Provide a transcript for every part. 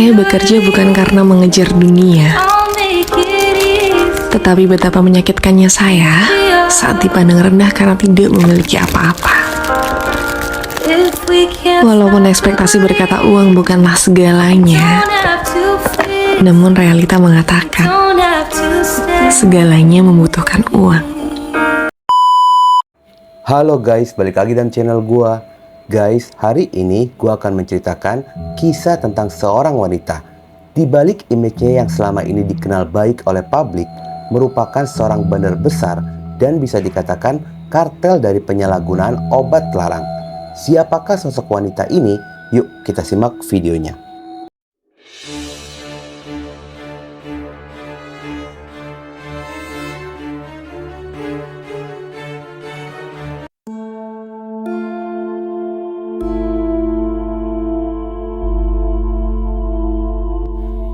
Saya bekerja bukan karena mengejar dunia, tetapi betapa menyakitkannya saya saat dipandang rendah karena tidak memiliki apa-apa. Walaupun ekspektasi berkata uang bukanlah segalanya, namun realita mengatakan segalanya membutuhkan uang. Halo guys, balik lagi dalam channel gua. Guys, hari ini gua akan menceritakan kisah tentang seorang wanita. Di balik image-nya yang selama ini dikenal baik oleh publik, merupakan seorang bandar besar dan bisa dikatakan kartel dari penyalahgunaan obat terlarang. Siapakah sosok wanita ini? Yuk kita simak videonya.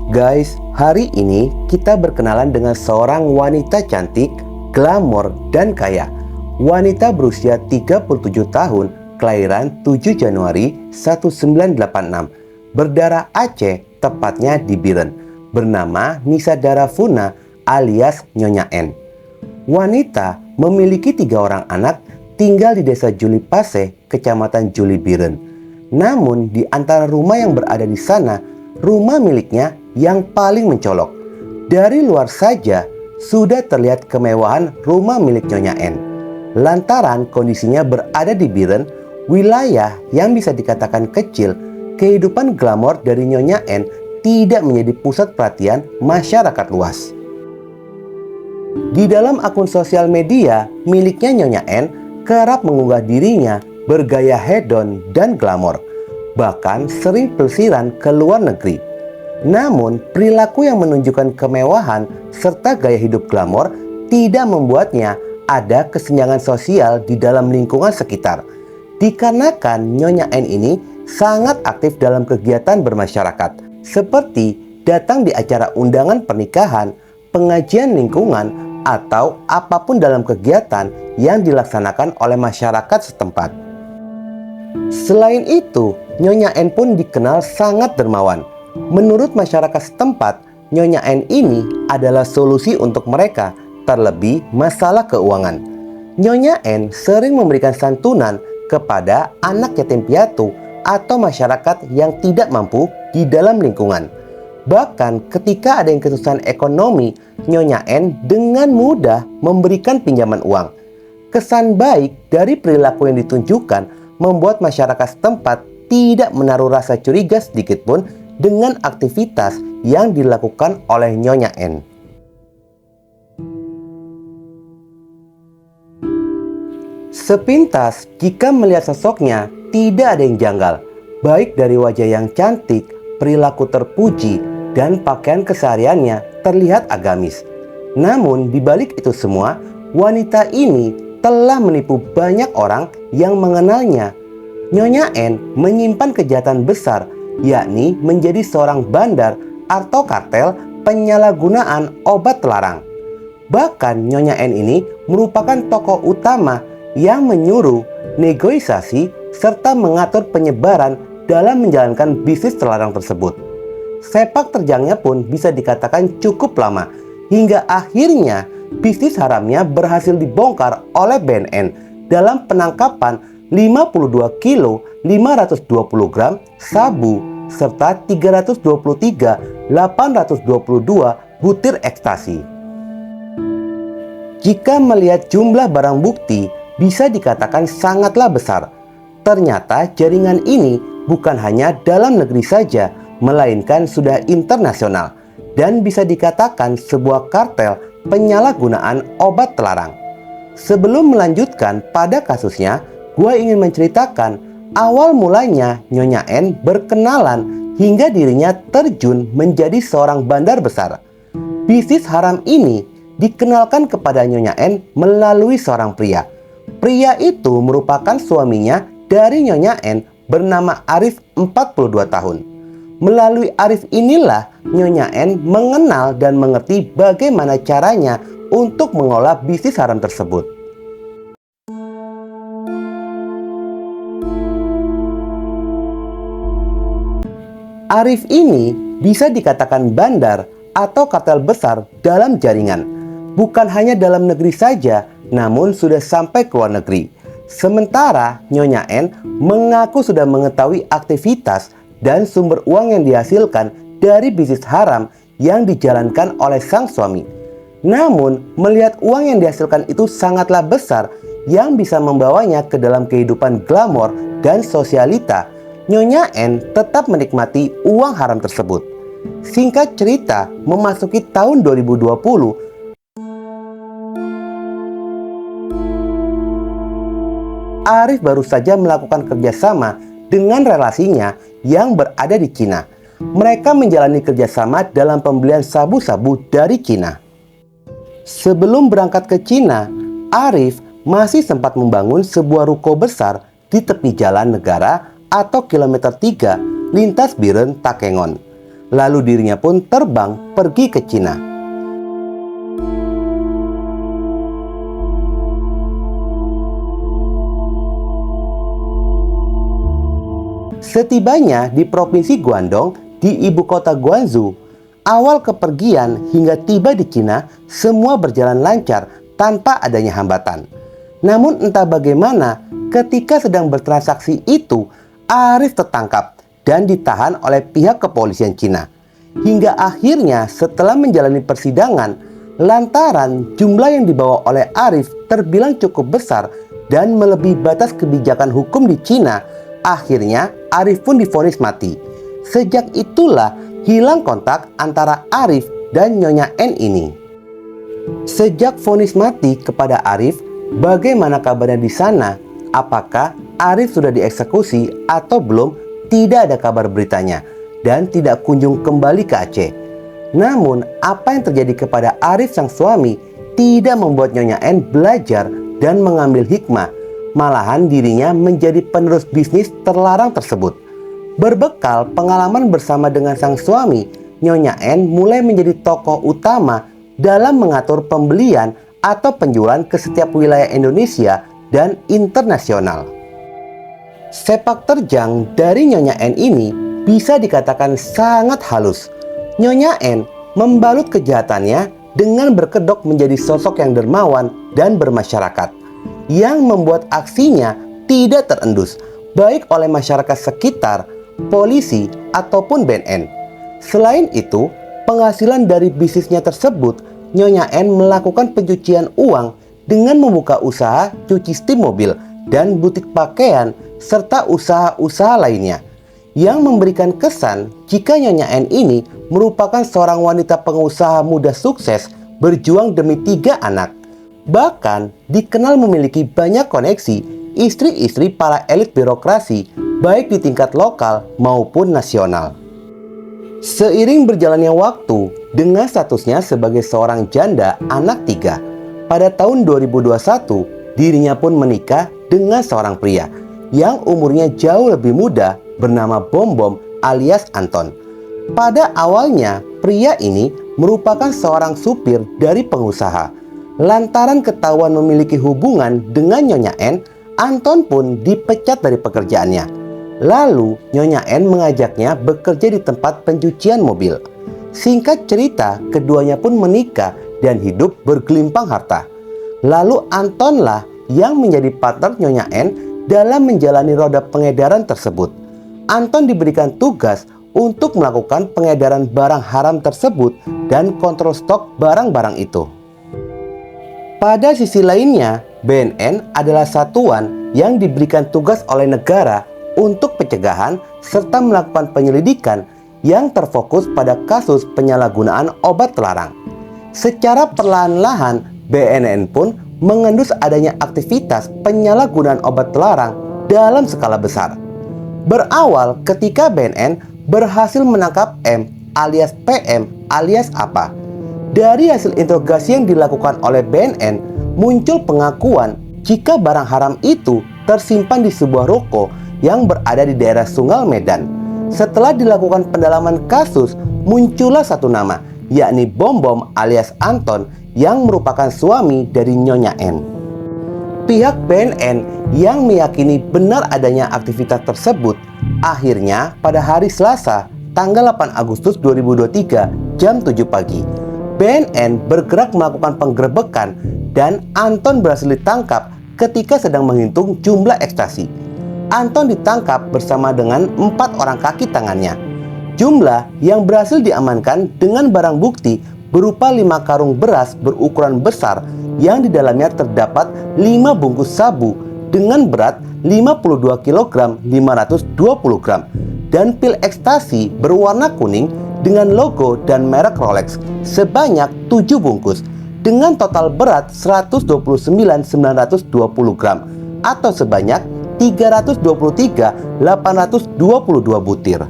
Guys, hari ini kita berkenalan dengan seorang wanita cantik, glamor, dan kaya. Wanita berusia 37 tahun, kelahiran 7 Januari 1986, berdarah Aceh, tepatnya di Biren, bernama Nisa Darafuna alias Nyonya N. Wanita memiliki 3 orang anak, tinggal di desa Juli Pase, kecamatan Juli Biren. Namun di antara rumah yang berada di sana, rumah miliknya yang paling mencolok. Dari luar saja sudah terlihat kemewahan rumah milik Nyonya N. Lantaran kondisinya berada di Biren, wilayah yang bisa dikatakan kecil, kehidupan glamor dari Nyonya N tidak menjadi pusat perhatian masyarakat luas. Di dalam akun sosial media miliknya Nyonya N kerap mengunggah dirinya bergaya hedon dan glamor, bahkan sering pelesiran ke luar negeri. Namun, perilaku yang menunjukkan kemewahan serta gaya hidup glamor tidak membuatnya ada kesenjangan sosial di dalam lingkungan sekitar. Dikarenakan Nyonya N ini sangat aktif dalam kegiatan bermasyarakat, seperti datang di acara undangan pernikahan, pengajian lingkungan, atau apapun dalam kegiatan yang dilaksanakan oleh masyarakat setempat. Selain itu, Nyonya N pun dikenal sangat dermawan. Menurut masyarakat setempat, Nyonya N ini adalah solusi untuk mereka, terlebih masalah keuangan. Nyonya N sering memberikan santunan kepada anak yatim piatu atau masyarakat yang tidak mampu di dalam lingkungan. Bahkan ketika ada yang kesusahan ekonomi, Nyonya N dengan mudah memberikan pinjaman uang. Kesan baik dari perilaku yang ditunjukkan membuat masyarakat setempat tidak menaruh rasa curiga sedikitpun dengan aktivitas yang dilakukan oleh Nyonya N. Sepintas, jika melihat sosoknya, tidak ada yang janggal, baik dari wajah yang cantik, perilaku terpuji, dan pakaian kesehariannya terlihat agamis. Namun, di balik itu semua, wanita ini telah menipu banyak orang yang mengenalnya. Nyonya N menyimpan kejahatan besar, yakni menjadi seorang bandar atau kartel penyalahgunaan obat terlarang. Bahkan Nyonya N ini merupakan tokoh utama yang menyuruh, negosiasi, serta mengatur penyebaran dalam menjalankan bisnis terlarang tersebut. Sepak terjangnya pun bisa dikatakan cukup lama, hingga akhirnya bisnis haramnya berhasil dibongkar oleh BNN dalam penangkapan 52 kilo 520 gram sabu serta 323.822 butir ekstasi. Jika melihat jumlah barang bukti bisa dikatakan sangatlah besar. Ternyata jaringan ini bukan hanya dalam negeri saja, melainkan sudah internasional dan bisa dikatakan sebuah kartel penyalahgunaan obat terlarang. Sebelum melanjutkan pada kasusnya, gue ingin menceritakan awal mulanya Nyonya N berkenalan hingga dirinya terjun menjadi seorang bandar besar. Bisnis haram ini dikenalkan kepada Nyonya N melalui seorang pria. Pria itu merupakan suaminya dari Nyonya N bernama Arif 42 tahun. Melalui Arif inilah Nyonya N mengenal dan mengerti bagaimana caranya untuk mengolah bisnis haram tersebut. Arif ini bisa dikatakan bandar atau kartel besar dalam jaringan. Bukan hanya dalam negeri saja, namun sudah sampai ke luar negeri. Sementara Nyonya N mengaku sudah mengetahui aktivitas dan sumber uang yang dihasilkan dari bisnis haram yang dijalankan oleh sang suami. Namun, melihat uang yang dihasilkan itu sangatlah besar yang bisa membawanya ke dalam kehidupan glamor dan sosialita, Nyonya N tetap menikmati uang haram tersebut. Singkat cerita, memasuki tahun 2020, Arif baru saja melakukan kerjasama dengan relasinya yang berada di Cina. Mereka menjalani kerjasama dalam pembelian sabu-sabu dari Cina. Sebelum berangkat ke Cina, Arif masih sempat membangun sebuah ruko besar di tepi jalan negara atau kilometer 3 lintas Biren Takengon. Lalu dirinya pun terbang pergi ke Cina. Setibanya di Provinsi Guangdong di ibu kota Guangzhou, awal kepergian hingga tiba di Cina semua berjalan lancar tanpa adanya hambatan. Namun entah bagaimana ketika sedang bertransaksi itu, Arif tertangkap dan ditahan oleh pihak kepolisian Cina. Hingga akhirnya setelah menjalani persidangan, lantaran jumlah yang dibawa oleh Arif terbilang cukup besar dan melebihi batas kebijakan hukum di Cina, akhirnya Arif pun divonis mati. Sejak itulah hilang kontak antara Arif dan Nyonya N ini. Sejak vonis mati kepada Arif, bagaimana kabarnya di sana? Apakah Arif sudah dieksekusi atau belum? Tidak ada kabar beritanya dan tidak kunjung kembali ke Aceh. Namun, apa yang terjadi kepada Arif sang suami tidak membuat Nyonya N belajar dan mengambil hikmah. Malahan dirinya menjadi penerus bisnis terlarang tersebut. Berbekal pengalaman bersama dengan sang suami, Nyonya N mulai menjadi tokoh utama dalam mengatur pembelian atau penjualan ke setiap wilayah Indonesia dan internasional. Sepak terjang dari Nyonya N ini bisa dikatakan sangat halus. Nyonya N membalut kejahatannya dengan berkedok menjadi sosok yang dermawan dan bermasyarakat, yang membuat aksinya tidak terendus baik oleh masyarakat sekitar, polisi, ataupun BNN. Selain itu, penghasilan dari bisnisnya tersebut, Nyonya N melakukan pencucian uang dengan membuka usaha cuci setim mobil dan butik pakaian serta usaha-usaha lainnya, yang memberikan kesan jika Nyonya N ini merupakan seorang wanita pengusaha muda sukses berjuang demi 3 anak. Bahkan dikenal memiliki banyak koneksi istri-istri para elit birokrasi baik di tingkat lokal maupun nasional. Seiring berjalannya waktu dengan statusnya sebagai seorang janda anak 3, pada tahun 2021 dirinya pun menikah dengan seorang pria yang umurnya jauh lebih muda bernama Bom Bom alias Anton. Pada awalnya pria ini merupakan seorang supir dari pengusaha. Lantaran ketahuan memiliki hubungan dengan Nyonya N, Anton pun dipecat dari pekerjaannya. Lalu Nyonya N mengajaknya bekerja di tempat pencucian mobil. Singkat cerita, keduanya pun menikah dan hidup bergelimpang harta. Lalu Antonlah yang menjadi partner Nyonya N dalam menjalani roda pengedaran tersebut. Anton diberikan tugas untuk melakukan pengedaran barang haram tersebut dan kontrol stok barang-barang itu. Pada sisi lainnya, BNN adalah satuan yang diberikan tugas oleh negara untuk pencegahan serta melakukan penyelidikan yang terfokus pada kasus penyalahgunaan obat terlarang. Secara perlahan-lahan, BNN pun mengendus adanya aktivitas penyalahgunaan obat terlarang dalam skala besar. Berawal ketika BNN berhasil menangkap M alias PM alias apa. Dari hasil interogasi yang dilakukan oleh BNN, muncul pengakuan jika barang haram itu tersimpan di sebuah ruko yang berada di daerah Sungal Medan. Setelah dilakukan pendalaman kasus, muncullah satu nama, yakni Bom Bom alias Anton yang merupakan suami dari Nyonya N. Pihak BNN yang meyakini benar adanya aktivitas tersebut, akhirnya pada hari Selasa, tanggal 8 Agustus 2023 jam 7 pagi. BNN bergerak melakukan penggerebekan dan Anton berhasil ditangkap ketika sedang menghitung jumlah ekstasi. Anton ditangkap bersama dengan 4 orang kaki tangannya. Jumlah yang berhasil diamankan dengan barang bukti berupa 5 karung beras berukuran besar yang di dalamnya terdapat 5 bungkus sabu dengan berat 52 kg 520 gram dan pil ekstasi berwarna kuning dengan logo dan merek Rolex sebanyak 7 bungkus dengan total berat 129.920 gram atau sebanyak 323.822 butir.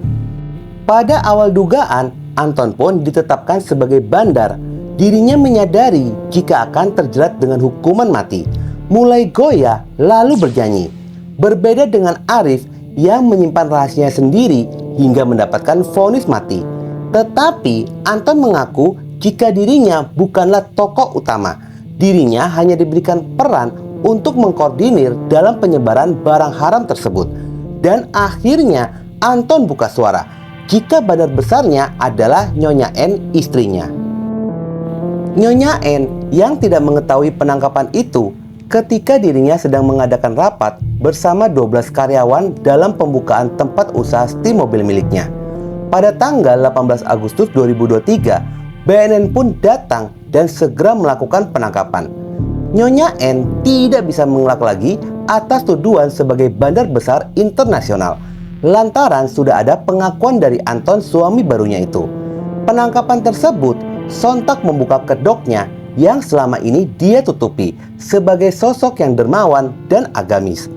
Pada awal dugaan, Anton pun ditetapkan sebagai bandar. Dirinya menyadari jika akan terjerat dengan hukuman mati. Mulai goyah lalu bernyanyi. Berbeda dengan Arif yang menyimpan rahasianya sendiri hingga mendapatkan vonis mati. Tetapi Anton mengaku jika dirinya bukanlah tokoh utama. Dirinya hanya diberikan peran untuk mengkoordinir dalam penyebaran barang haram tersebut. Dan akhirnya Anton buka suara jika bandar besarnya adalah Nyonya N, istrinya. Nyonya N yang tidak mengetahui penangkapan itu ketika dirinya sedang mengadakan rapat bersama 12 karyawan dalam pembukaan tempat usaha setim mobil miliknya. Pada tanggal 18 Agustus 2023, BNN pun datang dan segera melakukan penangkapan. Nyonya N tidak bisa mengelak lagi atas tuduhan sebagai bandar besar internasional, lantaran sudah ada pengakuan dari Anton suami barunya itu. Penangkapan tersebut sontak membuka kedoknya yang selama ini dia tutupi sebagai sosok yang dermawan dan agamis.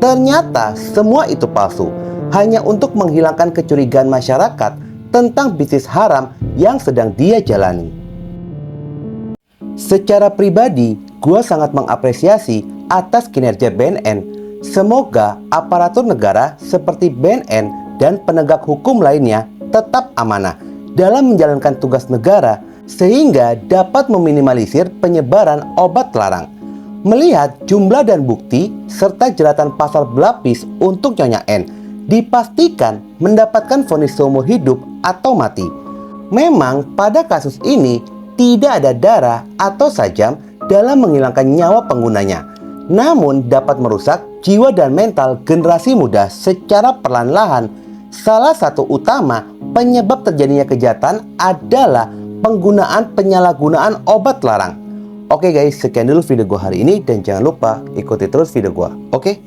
Ternyata semua itu palsu, hanya untuk menghilangkan kecurigaan masyarakat tentang bisnis haram yang sedang dia jalani. Secara pribadi, gue sangat mengapresiasi atas kinerja BNN. Semoga aparatur negara seperti BNN dan penegak hukum lainnya tetap amanah dalam menjalankan tugas negara sehingga dapat meminimalisir penyebaran obat terlarang. Melihat jumlah dan bukti serta jeratan pasal berlapis untuk Nyonya N, dipastikan mendapatkan vonis seumur hidup atau mati. Memang pada kasus ini tidak ada darah atau sajam dalam menghilangkan nyawa penggunanya, namun dapat merusak jiwa dan mental generasi muda secara perlahan-lahan. Salah satu utama penyebab terjadinya kejahatan adalah penggunaan penyalahgunaan obat terlarang. Oke guys, sekian dulu video gue hari ini dan jangan lupa ikuti terus video gue. Oke?